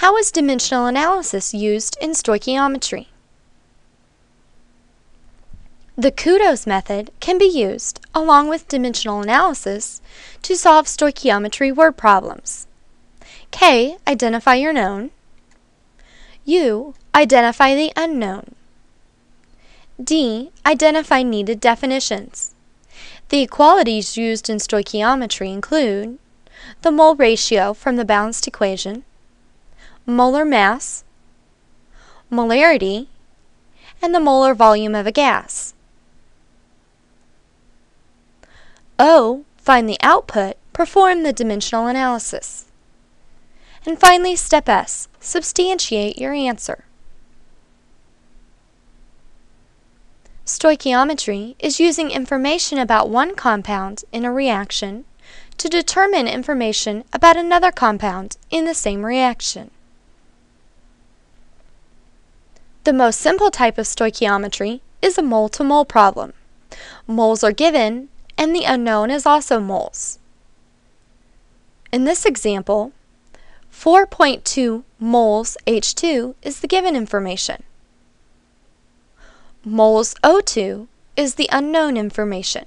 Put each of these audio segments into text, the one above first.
How is dimensional analysis used in stoichiometry? The kudos method can be used, along with dimensional analysis, to solve stoichiometry word problems. K. Identify your known. U. Identify the unknown. D. Identify needed definitions. The equalities used in stoichiometry include the mole ratio from the balanced equation, molar mass, molarity, and the molar volume of a gas. O. Find the output, perform the dimensional analysis. And finally, step S. Substantiate your answer. Stoichiometry is using information about one compound in a reaction to determine information about another compound in the same reaction. The most simple type of stoichiometry is a mole-to-mole problem. Moles are given, and the unknown is also moles. In this example, 4.2 moles H2 is the given information. Moles O2 is the unknown information.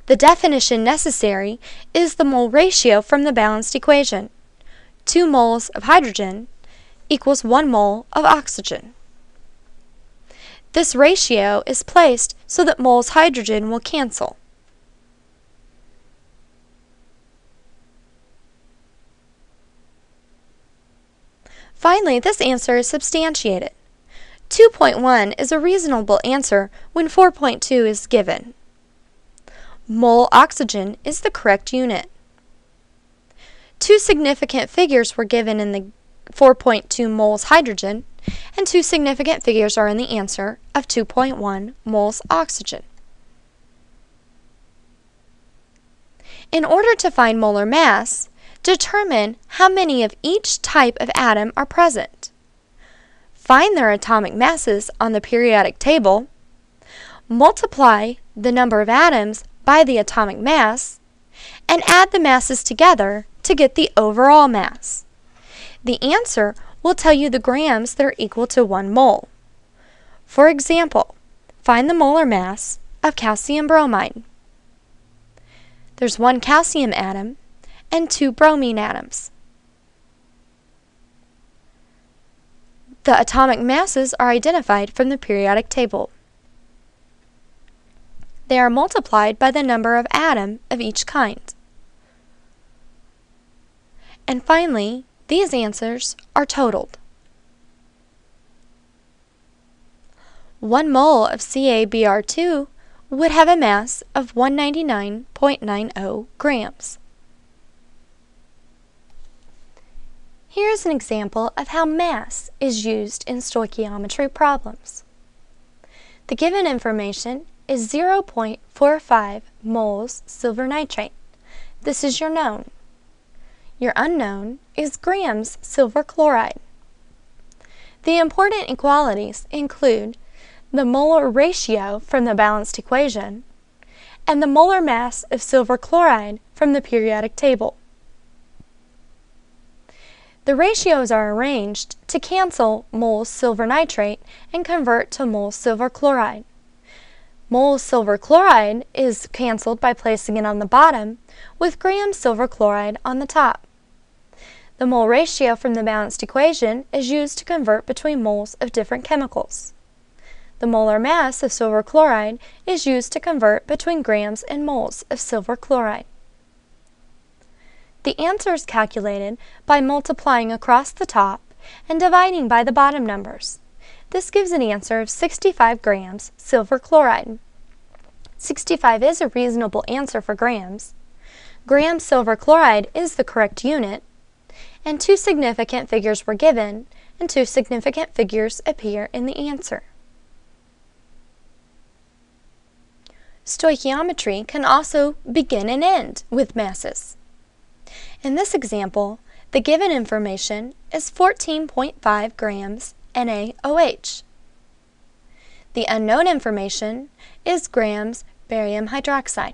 The definition necessary is the mole ratio from the balanced equation. 2 moles of hydrogen equals 1 mole of oxygen. This ratio is placed so that moles hydrogen will cancel. Finally, this answer is substantiated. 2.1 is a reasonable answer when 4.2 is given. Mole oxygen is the correct unit. 2 significant figures were given in the 4.2 moles hydrogen, and 2 significant figures are in the answer of 2.1 moles oxygen. In order to find molar mass, determine how many of each type of atom are present. Find their atomic masses on the periodic table, multiply the number of atoms by the atomic mass, and add the masses together to get the overall mass. The answer will tell you the grams that are equal to 1 mole. For example, find the molar mass of calcium bromide. There's 1 calcium atom and 2 bromine atoms. The atomic masses are identified from the periodic table. They are multiplied by the number of atoms of each kind. And finally, these answers are totaled. 1 mole of CaBr2 would have a mass of 199.90 grams. Here is an example of how mass is used in stoichiometry problems. The given information is 0.45 moles silver nitrate. This is your known. Your unknown is grams silver chloride. The important equalities include the molar ratio from the balanced equation and the molar mass of silver chloride from the periodic table. The ratios are arranged to cancel moles silver nitrate and convert to moles silver chloride. Moles silver chloride is canceled by placing it on the bottom, with grams silver chloride on the top. The mole ratio from the balanced equation is used to convert between moles of different chemicals. The molar mass of silver chloride is used to convert between grams and moles of silver chloride. The answer is calculated by multiplying across the top and dividing by the bottom numbers. This gives an answer of 65 grams silver chloride. 65 is a reasonable answer for grams. Gram silver chloride is the correct unit, and 2 significant figures were given, and 2 significant figures appear in the answer. Stoichiometry can also begin and end with masses. In this example, the given information is 14.5 grams NaOH. The unknown information is grams barium hydroxide.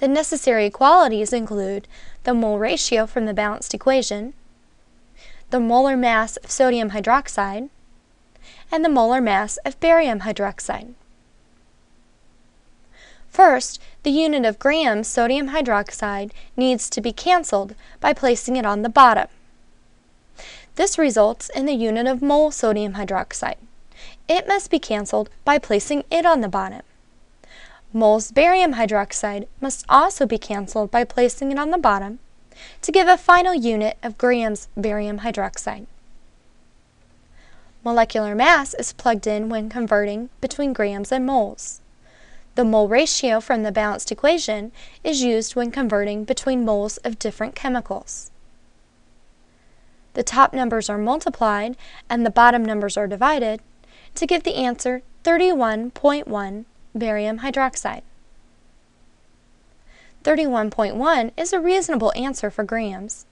The necessary equalities include the mole ratio from the balanced equation, the molar mass of sodium hydroxide, and the molar mass of barium hydroxide. First, the unit of grams sodium hydroxide needs to be cancelled by placing it on the bottom. This results in the unit of mole sodium hydroxide. It must be cancelled by placing it on the bottom. Moles barium hydroxide must also be cancelled by placing it on the bottom to give a final unit of grams barium hydroxide. Molecular mass is plugged in when converting between grams and moles. The mole ratio from the balanced equation is used when converting between moles of different chemicals. The top numbers are multiplied and the bottom numbers are divided to give the answer 31.1 barium hydroxide. 31.1 is a reasonable answer for grams.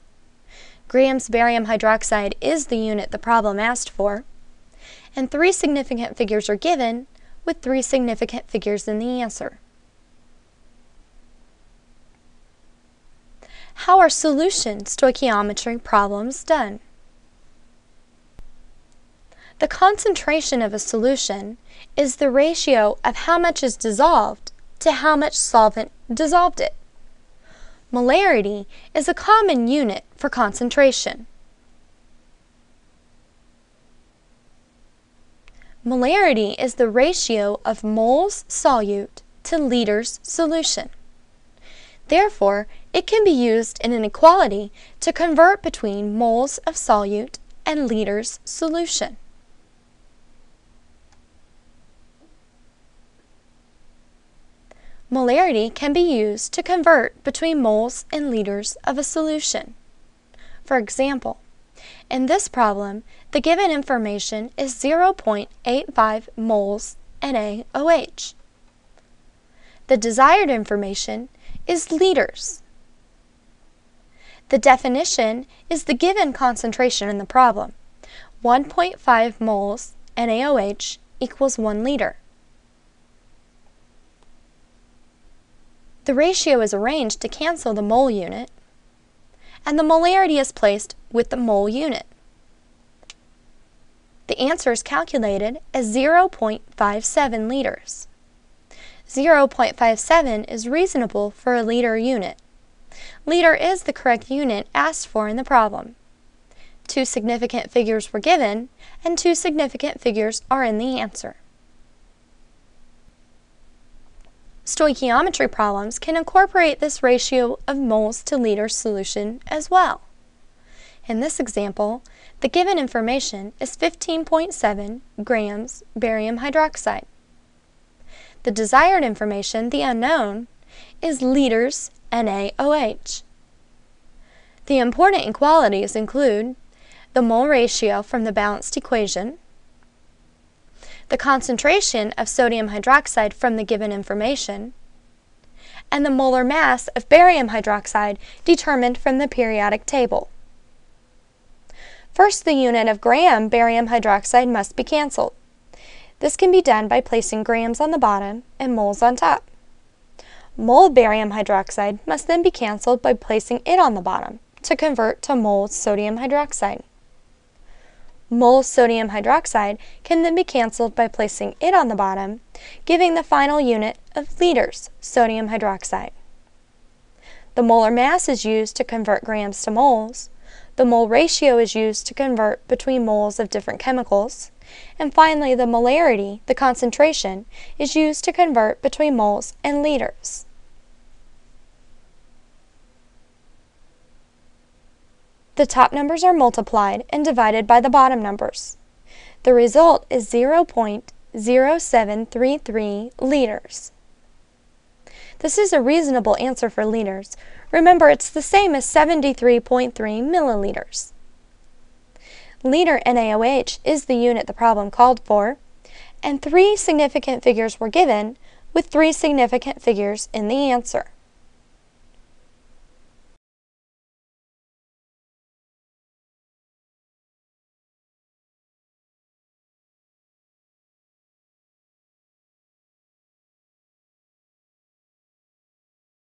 Grams barium hydroxide is the unit the problem asked for, and 3 significant figures are given with 3 significant figures in the answer. How are solution stoichiometry problems done? The concentration of a solution is the ratio of how much is dissolved to how much solvent dissolved it. Molarity is a common unit for concentration. Molarity is the ratio of moles solute to liters solution. Therefore, it can be used in an equality to convert between moles of solute and liters solution. Molarity can be used to convert between moles and liters of a solution. For example, in this problem, the given information is 0.85 moles NaOH. The desired information is liters. The definition is the given concentration in the problem. 1.5 moles NaOH equals 1 liter. The ratio is arranged to cancel the mole unit, and the molarity is placed with the mole unit. The answer is calculated as 0.57 liters. 0.57 is reasonable for a liter unit. Liter is the correct unit asked for in the problem. 2 significant figures were given, and 2 significant figures are in the answer. Stoichiometry problems can incorporate this ratio of moles to liters solution as well. In this example, the given information is 15.7 grams barium hydroxide. The desired information, the unknown, is liters NaOH. The important equalities include the mole ratio from the balanced equation, the concentration of sodium hydroxide from the given information, and the molar mass of barium hydroxide determined from the periodic table. First, the unit of gram barium hydroxide must be cancelled. This can be done by placing grams on the bottom and moles on top. Mole barium hydroxide must then be cancelled by placing it on the bottom to convert to moles sodium hydroxide. Mole sodium hydroxide can then be cancelled by placing it on the bottom, giving the final unit of liters sodium hydroxide. The molar mass is used to convert grams to moles. The mole ratio is used to convert between moles of different chemicals. And finally, the molarity, the concentration, is used to convert between moles and liters. The top numbers are multiplied and divided by the bottom numbers. The result is 0.0733 liters. This is a reasonable answer for liters. Remember, it's the same as 73.3 milliliters. Liter NaOH is the unit the problem called for, and 3 significant figures were given with 3 significant figures in the answer.